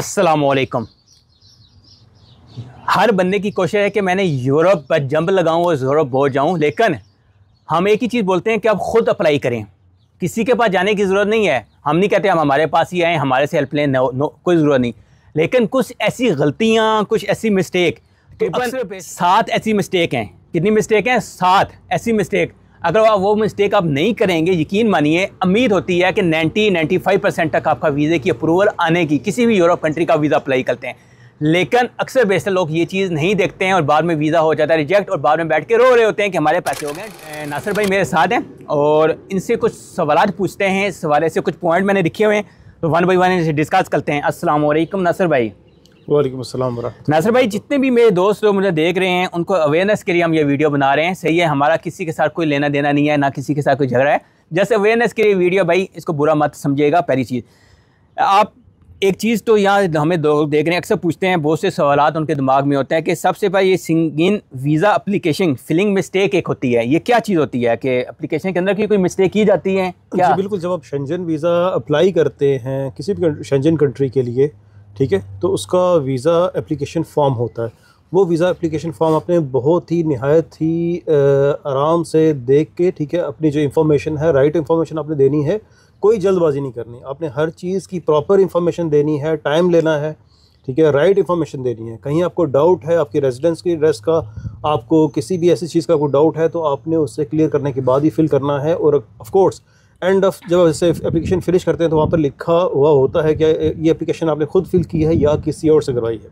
अस्सलामुअलैकुम। हर बंदे की कोशिश है कि मैंने यूरोप पर जंप लगाऊं और यूरोप पहुंच जाऊं, लेकिन हम एक ही चीज़ बोलते हैं कि आप ख़ुद अप्लाई करें। किसी के पास जाने की ज़रूरत नहीं है। हम नहीं कहते हम हमारे पास ही आएँ, हमारे से हेल्प लें, नो कोई ज़रूरत नहीं। लेकिन कुछ ऐसी गलतियाँ, कुछ ऐसी मिस्टेक, तकरीबन 7 ऐसी मिस्टेक हैं। कितनी मिस्टेक हैं? 7 ऐसी मिस्टेक। अगर आप वो मिस्टेक आप नहीं करेंगे, यकीन मानिए उम्मीद होती है कि 90-95% तक आपका वीज़े की अप्रूवल आने की, किसी भी यूरोप कंट्री का वीज़ा अप्लाई करते हैं। लेकिन अक्सर बेशतर लोग ये चीज़ नहीं देखते हैं और बाद में वीज़ा हो जाता है रिजेक्ट और बाद में बैठ के रो रहे होते हैं कि हमारे पैसे हो गए। नासिर भाई मेरे साथ हैं और इनसे कुछ सवाल पूछते हैं। इस हवाले से कुछ पॉइंट मैंने लिखे हुए हैं, तो वन बाई वन इनसे डिस्कस करते हैं। अस्सलाम वालेकुम नासिर भाई। वालेकुम अस्सलाम। नासिर भाई, जितने भी मेरे दोस्त लोग मुझे देख रहे हैं उनको अवेयरनेस के लिए हम ये वीडियो बना रहे हैं। सही है, हमारा किसी के साथ कोई लेना देना नहीं है, ना किसी के साथ कोई झगड़ा है। जैसे अवेयरनेस के लिए वीडियो, भाई इसको बुरा मत समझिएगा। पहली चीज़, आप एक चीज़ तो यहाँ हमें लोग देख रहे हैं, अक्सर पूछते हैं, बहुत से सवालात उनके दिमाग में होते हैं कि सबसे पहले ये सिंगइन वीज़ा एप्लीकेशन फिलिंग मिस्टेक एक होती है। ये क्या चीज़ होती है कि एप्लीकेशन के अंदर की कोई मिस्टेक की जाती है क्या? जी बिल्कुल। जब आप शेंजन वीज़ा अप्लाई करते हैं किसी भी शेंजन कंट्री के लिए, ठीक है, तो उसका वीज़ा एप्लीकेशन फॉर्म होता है। वो वीज़ा एप्लीकेशन फॉर्म आपने बहुत ही नहायत ही आराम से देख के, ठीक है, अपनी जो इन्फॉर्मेशन है, राइट इन्फॉर्मेशन आपने देनी है। कोई जल्दबाजी नहीं करनी, आपने हर चीज़ की प्रॉपर इन्फॉर्मेशन देनी है, टाइम लेना है, ठीक है, राइट इन्फॉर्मेशन देनी है। कहीं आपको डाउट है आपकी रेजिडेंस की एड्रेस का, आपको किसी भी ऐसी चीज़ का कोई डाउट है, तो आपने उससे क्लियर करने के बाद ही फिल करना है। और ऑफ कोर्स एंड ऑफ जब ऐसे एप्लीकेशन फिनिश करते हैं तो वहाँ पर लिखा हुआ होता है कि ये एप्लीकेशन आपने खुद फिल की है या किसी और से करवाई है।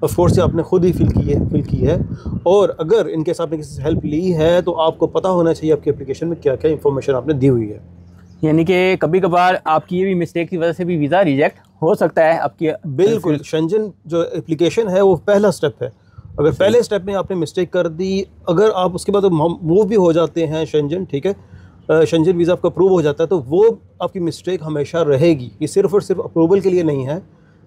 ऑफ कोर्स ये आपने खुद ही फिल की है। और अगर इनके साथ आपने किसी से हेल्प ली है तो आपको पता होना चाहिए आपकी एप्लीकेशन में क्या क्या इन्फॉर्मेशन आपने दी हुई है। यानी कि कभी कभार आपकी ये भी मिस्टेक की वजह से भी वीज़ा रिजेक्ट हो सकता है आपकी। बिल्कुल। शेंजन जो एप्लीकेशन है वो पहला स्टेप है। अगर पहले स्टेप में आपने मिस्टेक कर दी, अगर आप उसके बाद मूव भी हो जाते हैं शेंजन, ठीक है, शेंजन वीज़ा आपका अप्रूव हो जाता है, तो वो आपकी मिस्टेक हमेशा रहेगी। ये सिर्फ़ और सिर्फ अप्रूवल के लिए नहीं है,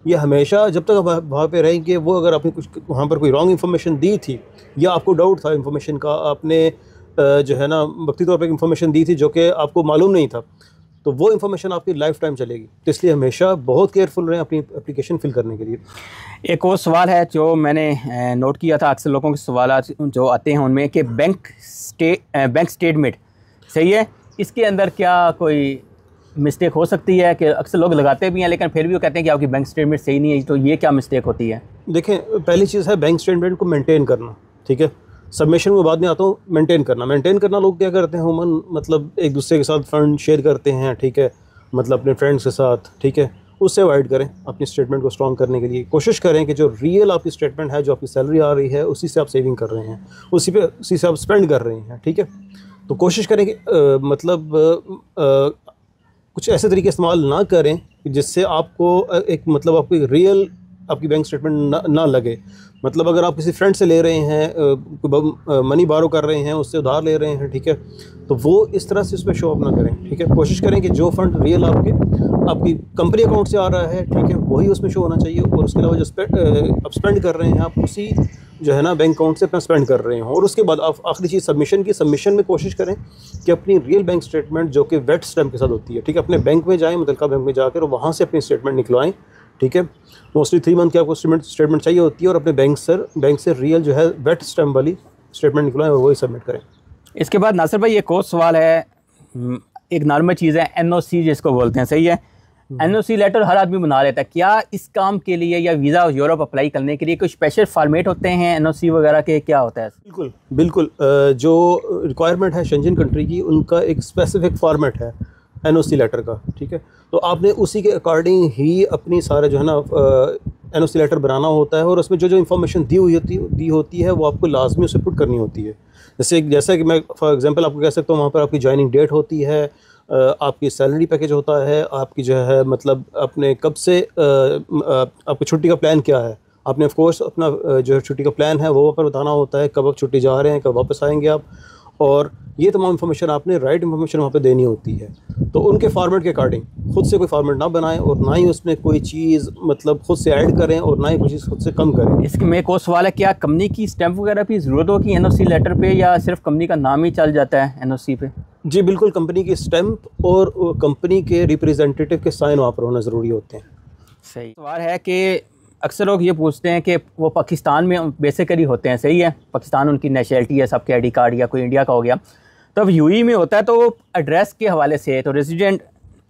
ये हमेशा जब तक आप वहाँ पे रहेंगे। वो अगर आपने कुछ वहाँ पर कोई रॉन्ग इन्फॉर्मेशन दी थी या आपको डाउट था इन्फॉर्मेशन का, आपने जो है ना वक्ती तौर पर इन्फॉर्मेशन दी थी जो कि आपको मालूम नहीं था, तो वो इन्फॉर्मेशन आपकी लाइफ टाइम चलेगी। तो इसलिए हमेशा बहुत केयरफुल रहें अपनी एप्लीकेशन फिल करने के लिए। एक और सवाल है जो मैंने नोट किया था, अक्सर लोगों के सवाल जो आते हैं उनमें कि बैंक स्टेटमेंट सही है, इसके अंदर क्या कोई मिस्टेक हो सकती है? कि अक्सर लोग लगाते भी हैं लेकिन फिर भी वो कहते हैं कि आपकी बैंक स्टेटमेंट सही नहीं है, तो ये क्या मिस्टेक होती है? देखें, पहली चीज़ है बैंक स्टेटमेंट को मेंटेन करना, ठीक है। सबमिशन में बाद में आता हूँ, मेंटेन करना लोग क्या करते हैं उमन, मतलब एक दूसरे के साथ फंड शेयर करते हैं, ठीक है, मतलब अपने फ्रेंड्स के साथ, ठीक है, उससे अवॉइड करें। अपनी स्टेटमेंट को स्ट्रॉन्ग करने के लिए कोशिश करें कि जो रियल आपकी स्टेटमेंट है, जो आपकी सैलरी आ रही है, उसी से आप सेविंग कर रहे हैं, उसी से आप स्पेंड कर रहे हैं, ठीक है। तो कोशिश करें कि कुछ ऐसे तरीके इस्तेमाल ना करें जिससे आपको एक मतलब आपको रियल आपकी बैंक स्टेटमेंट ना लगे। मतलब अगर आप किसी फ्रेंड से ले रहे हैं, मनी बारो कर रहे हैं, उससे उधार ले रहे हैं, ठीक है, तो वो इस तरह से उसमें शो अप ना करें, ठीक है। कोशिश करें कि जो फंड रियल आपकी कंपनी अकाउंट से आ रहा है, ठीक है, वही उसमें शो होना चाहिए। और उसके अलावा जो आप स्पेंड कर रहे हैं, आप उसी जो है ना बैंक अकाउंट से अपना स्पेंड कर रहे हो। और उसके बाद आप आखिरी चीज़ सबमिशन में कोशिश करें कि अपनी रियल बैंक स्टेटमेंट जो कि वेट स्टैम्प के साथ होती है, ठीक है, अपने बैंक में जाएँ, मुतल्लिका बैंक में जाकर वहाँ से अपनी स्टेटमेंट निकलवाएँ, ठीक है। मोस्टली 3 मंथ की आपको स्टेटमेंट चाहिए होती है और अपने बैंक से रियल जो है वेट स्टैम्प वाली स्टेटमेंट निकलवाएं और वही सबमिट करें। इसके बाद नासिर भाई एक और सवाल है, एक नॉर्मल चीज़ है NOC जिसको बोलते हैं, सही है, NOC लेटर हर आदमी बना लेता है। क्या इस काम के लिए या वीज़ा यूरोप अप्लाई करने के लिए कोई स्पेशल फॉर्मेट होते हैं NOC वगैरह के, क्या होता है? बिल्कुल। जो रिक्वायरमेंट है शेंजन कंट्री की, उनका एक स्पेसिफिक फॉर्मेट है NOC लेटर का, ठीक है। तो आपने उसी के अकॉर्डिंग ही अपनी सारे जो है ना NOC लेटर बनाना होता है और उसमें जो इन्फॉर्मेशन दी होती है वो आपको लाजमी उसे पुट करनी होती है। जैसे कि मैं फॉर एग्जांपल आपको कह सकता हूँ, वहाँ पर आपकी ज्वाइनिंग डेट होती है, आपकी सैलरी पैकेज होता है, आपकी जो है मतलब अपने कब से आपकी छुट्टी का प्लान क्या है, आपने ऑफ कोर्स अपना जो छुट्टी का प्लान है वो वहाँ पर बताना होता है, कब आप छुट्टी जा रहे हैं, कब वापस आएंगे आप, और ये तमाम इन्फॉर्मेशन आपने राइट इन्फॉर्मेशन वहाँ पे देनी होती है। तो उनके फॉर्मेट के अकॉर्डिंग खुद से कोई फॉर्मेट ना बनाएं और ना ही उसमें कोई चीज़ मतलब खुद से ऐड करें और ना ही कोई चीज़ खुद से कम करें। इसके में एक और सवाल है, क्या कंपनी की स्टैंप वगैरह की ज़रूरत होगी NOC लेटर पे या सिर्फ कंपनी का नाम ही चल जाता है NOC पे? जी बिल्कुल, कंपनी की स्टैंप और कंपनी के रिप्रेजेंटेटिव के साइन वहाँ पर होना ज़रूरी होते हैं। सही सवाल है कि अक्सर लोग ये पूछते हैं कि वो पाकिस्तान में बेसिकली होते हैं, सही है, पाकिस्तान उनकी नेशनलिटी है, सबके आईडी कार्ड या कोई इंडिया का हो गया, तब यूई में होता है तो वो एड्रेस के हवाले से तो रेजिडेंट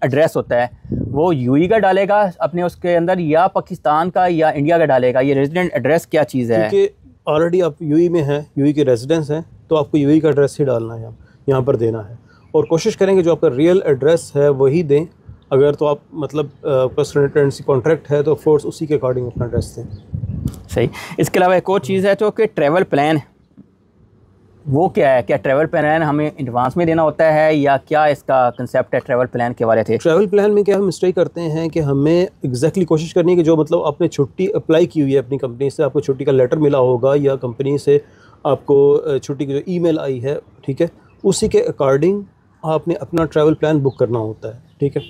एड्रेस होता है, वो यूई का डालेगा अपने उसके अंदर या पाकिस्तान का या इंडिया का डालेगा? ये रेजिडेंट एड्रेस क्या चीज़ है? क्योंकि ऑलरेडी आप यूई में हैं, यूई के रेजिडेंस हैं, तो आपको यूई का एड्रेस ही डालना है, यहाँ पर देना है। और कोशिश करेंगे जो आपका रियल एड्रेस है वही दें। अगर तो आप मतलब रेजिडेंसी कॉन्ट्रैक्ट है तो फोर्स उसी के अकॉर्डिंग अपना एड्रेस दें। सही। इसके अलावा एक और चीज़ है तो कि ट्रैवल प्लान, वो क्या है? क्या ट्रैवल प्लान हमें एडवांस में देना होता है या क्या इसका कंसेप्ट है ट्रैवल प्लान के बारे में? ट्रैवल प्लान में क्या हम मिस्टेक करते हैं कि हमें एग्जैक्टली कोशिश करनी है कि जो मतलब आपने छुट्टी अप्लाई की हुई है अपनी कंपनी से, आपको छुट्टी का लेटर मिला होगा या कंपनी से आपको छुट्टी की जो ईमेल आई है, ठीक है, उसी के अकॉर्डिंग आपने अपना ट्रैवल प्लान बुक करना होता है, ठीक है।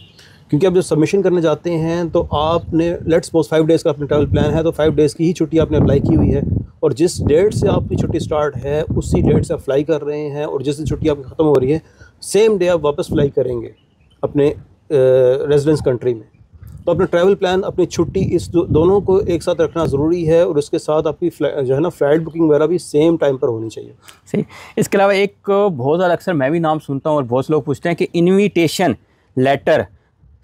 क्योंकि आप जब सबमिशन करने जाते हैं तो आपने लेट्स सपोज 5 डेज़ का अपना ट्रैवल प्लान है, तो 5 डेज़ की ही छुट्टी आपने अप्लाई की हुई है और जिस डेट से आपकी छुट्टी स्टार्ट है उसी डेट से आप फ्लाई कर रहे हैं और जिस दिन छुट्टी आपकी ख़त्म हो रही है सेम डे आप वापस फ्लाई करेंगे अपने रेजिडेंस कंट्री में। तो अपना ट्रैवल प्लान, अपनी छुट्टी, इस दोनों को एक साथ रखना ज़रूरी है और उसके साथ आपकी जो है ना फ़्लाइट बुकिंग वगैरह भी सेम टाइम पर होनी चाहिए। सही। इसके अलावा एक बहुत ज़्यादा अक्सर मैं भी नाम सुनता हूँ और बहुत से लोग पूछते हैं कि इन्विटेशन लेटर,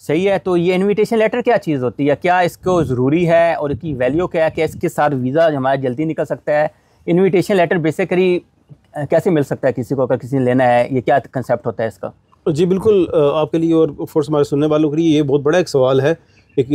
सही है, तो ये इनविटेशन लेटर क्या चीज़ होती है, क्या इसको ज़रूरी है और इसकी वैल्यू क्या है, क्या इसके साथ वीज़ा हमारा जल्दी निकल सकता है? इनविटेशन लेटर बेसिकली कैसे मिल सकता है किसी को अगर किसी ने लेना है, ये क्या कंसेप्ट होता है इसका? जी बिल्कुल, आपके लिए और फोर्स हमारे सुनने वालों के लिए ये बहुत बड़ा एक सवाल है, एक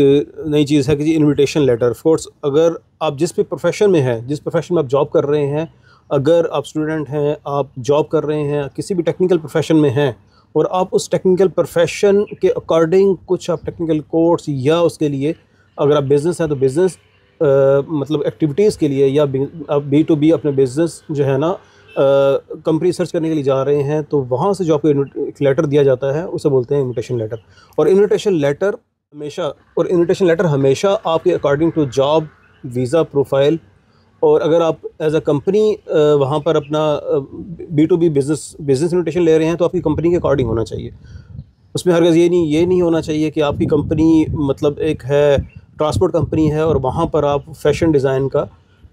नई चीज़ है कि जी इनविटेशन लेटर। फोर्स अगर आप जिस भी प्रोफेशन में हैं, जिस प्रोफेशन में आप जॉब कर रहे हैं, अगर आप स्टूडेंट हैं, आप जॉब कर रहे हैं, किसी भी टेक्निकल प्रोफेशन में हैं और आप उस टेक्निकल प्रोफेशन के अकॉर्डिंग कुछ आप टेक्निकल कोर्स या उसके लिए, अगर आप बिज़नेस हैं तो बिज़नेस मतलब एक्टिविटीज़ के लिए या आप B2B अपने बिज़नेस जो है ना कंपनी सर्च करने के लिए जा रहे हैं, तो वहाँ से जो आपको एक लेटर दिया जाता है उसे बोलते हैं इन्विटेशन लेटर। और इन्विटेशन लेटर हमेशा आपके according to job, visa profile, और अगर आप एज अ कंपनी वहाँ पर अपना B2B बिज़नेस इन्विटेशन ले रहे हैं तो आपकी कंपनी के अकॉर्डिंग होना चाहिए। उसमें हरगिज़ ये नहीं होना चाहिए कि आपकी कंपनी मतलब एक है ट्रांसपोर्ट कंपनी है और वहाँ पर आप फैशन डिज़ाइन का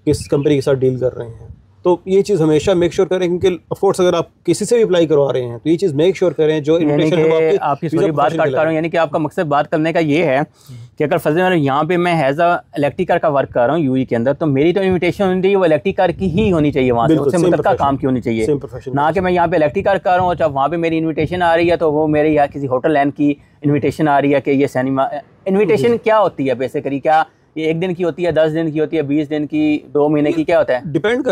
किस कंपनी के साथ डील कर रहे हैं। तो ये चीज़ हमेशा मेक श्योर करें, क्योंकि ऑफकोर्स अगर आप किसी से भी अप्लाई करवा रहे हैं तो ये चीज़ मेक श्योर करें जो इन्विटेशन आपकी सॉरी बात काट रहा हूँ, यानी कि आपका मकसद बात करने का ये है कि अगर फर्ज यहाँ पे मैं एज अ इलेक्ट्रिकर का वर्क कर रहा हूँ यूई के अंदर, तो मेरी तो इन्विटेशन होनी चाहिए वो इलेक्ट्रिकर की ही होनी चाहिए, वहाँ से उससे मतलब का काम की होनी चाहिए, ना कि मैं यहाँ पे इलेक्ट्रिकर कर रहा हूँ जब वहाँ पे मेरी इन्विटेशन आ रही है तो वो मेरे यहाँ किसी होटल लाइन की इन्विटेशन आ रही है कि ये सिनेमा। इन्विटेशन क्या होती है बेसिकली? क्या ये 1 दिन की होती है, 10 दिन की होती है, 20 दिन की, 2 महीने की, क्या होता है? डिपेंड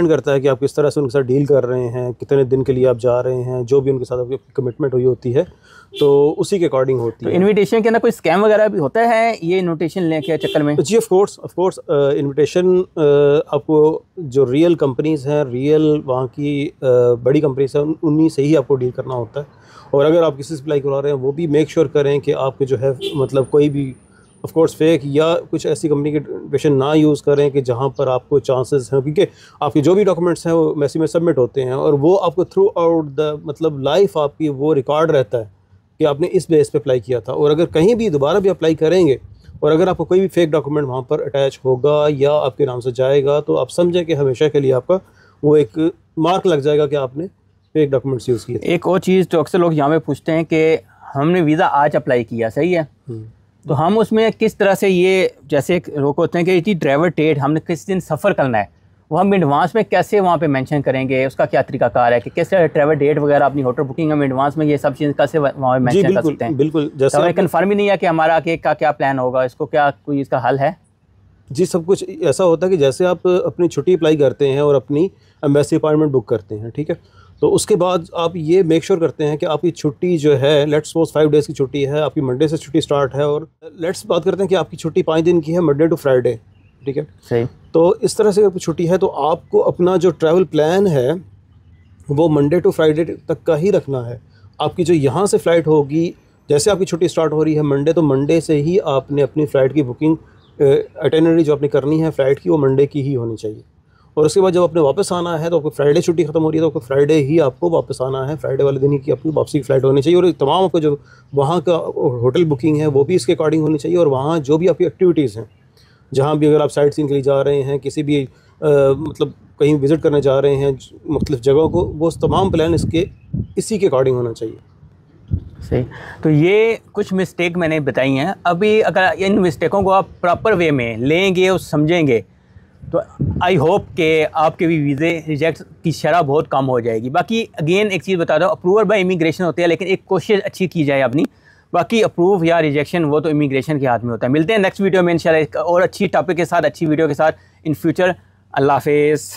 करता है कि आप किस तरह से उनके साथ डील कर रहे हैं, कितने दिन के लिए आप जा रहे हैं, जो भी उनके साथ आपकी कमिटमेंट हुई होती है तो उसी के अकॉर्डिंग होती है। तो इनविटेशन के अंदर कोई स्कैम वगैरह भी होता है ये इनविटेशन लेने के चक्कर में? जी ऑफ कोर्स इनविटेशन आपको जो रियल कंपनीज़ हैं, रियल वहाँ की बड़ी कंपनीज हैं, उन्हीं से ही आपको डील करना होता है। और अगर आप किसी से अप्लाई करवा रहे हैं वो भी मेक श्योर करें कि आपके जो है मतलब कोई भी ऑफ कोर्स फेक या कुछ ऐसी कंपनी के इन्विटेशन ना यूज़ करें कि जहाँ पर आपको चांसेस हैं, क्योंकि आपके जो भी डॉक्यूमेंट्स हैं वो मैसी में सबमिट होते हैं और वो आपको थ्रू आउट द मतलब लाइफ आपकी वो रिकॉर्ड रहता है कि आपने इस बेस पे अप्लाई किया था। और अगर कहीं भी दोबारा भी अप्लाई करेंगे और अगर आपको कोई भी फेक डॉक्यूमेंट वहाँ पर अटैच होगा या आपके नाम से जाएगा तो आप समझें कि हमेशा के लिए आपका वो एक मार्क लग जाएगा कि आपने फेक डॉक्यूमेंट्स यूज़ किए। एक और चीज़ तो अक्सर लोग यहाँ पे पूछते हैं कि हमने वीज़ा आज अप्लाई किया, सही है, तो हम उसमें किस तरह से ये जैसे लोग होते हैं कि ट्रैवल डेट हमने किस दिन सफ़र करना है, वो हम एडवांस में कैसे वहाँ पे मेंशन करेंगे, उसका क्या तरीकाकार है कि कैसे ट्रैवल डेट वगैरह अपनी होटल बुकिंग हम एडवांस में ये सब चीज़ कैसे वहाँ पे मेंशन कर सकते हैं? बिल्कुल, जैसे हमें कन्फर्म ही नहीं है कि हमारा आगे का क्या प्लान होगा, इसको क्या कोई इसका हल है? जी सब कुछ ऐसा होता है कि जैसे आप अपनी छुट्टी अप्लाई करते हैं और अपनी एम्बेसी अपॉइंटमेंट बुक करते हैं, ठीक है, तो उसके बाद आप ये मेक श्योर करते हैं कि आपकी छुट्टी जो है लेट्स सपोज 5 डेज़ की छुट्टी है, आपकी मंडे से छुट्टी स्टार्ट है और लेट्स बात करते हैं कि आपकी छुट्टी 5 दिन की है, मंडे टू फ्राइडे, ठीक है, सही। तो इस तरह से आपकी छुट्टी है तो आपको अपना जो ट्रैवल प्लान है वो मंडे टू फ्राइडे तक का ही रखना है। आपकी जो यहाँ से फ़्लाइट होगी, जैसे आपकी छुट्टी स्टार्ट हो रही है मंडे, तो मंडे से ही आपने अपनी फ़्लाइट की बुकिंग आइटिनरी जो आपने करनी है फ़्लाइट की वो मंडे की ही होनी चाहिए। और उसके बाद जब आपने वापस आना है तो आपको फ्राइडे छुट्टी खत्म हो रही है तो आपको फ्राइडे ही आपको वापस आना है, फ्राइडे वाले दिन ही की आपकी वापसी की फ़्लाइट होनी चाहिए। और तमाम आपको जो वहाँ का होटल बुकिंग है वो भी इसके अकॉर्डिंग होनी चाहिए, और वहाँ जो भी आपकी एक्टिविटीज़ हैं, जहाँ भी अगर आप साइट सीइंग के लिए जा रहे हैं, किसी भी मतलब कहीं विज़िट करने जा रहे हैं मुख्तलिफ़ जगहों को, वो तमाम प्लान इसी के अकॉर्डिंग होना चाहिए। सही। तो ये कुछ मिस्टेक मैंने बताई हैं। अभी अगर इन मिस्टेकों को आप प्रॉपर वे में लेंगे और समझेंगे तो आई होप कि आपके भी वीज़े रिजेक्ट की शरह बहुत कम हो जाएगी। बाकी अगेन एक चीज़ बता दो, अप्रूवल बाय इमिग्रेशन होते हैं, लेकिन एक कोशिश अच्छी की जाए अपनी। बाकी अप्रूव या रिजेक्शन वो तो इमिग्रेशन के हाथ में होता है। मिलते हैं नेक्स्ट वीडियो में इंशाल्लाह एक और अच्छी टॉपिक के साथ, अच्छी वीडियो के साथ इन फ्यूचर। अल्लाह हाफिज़।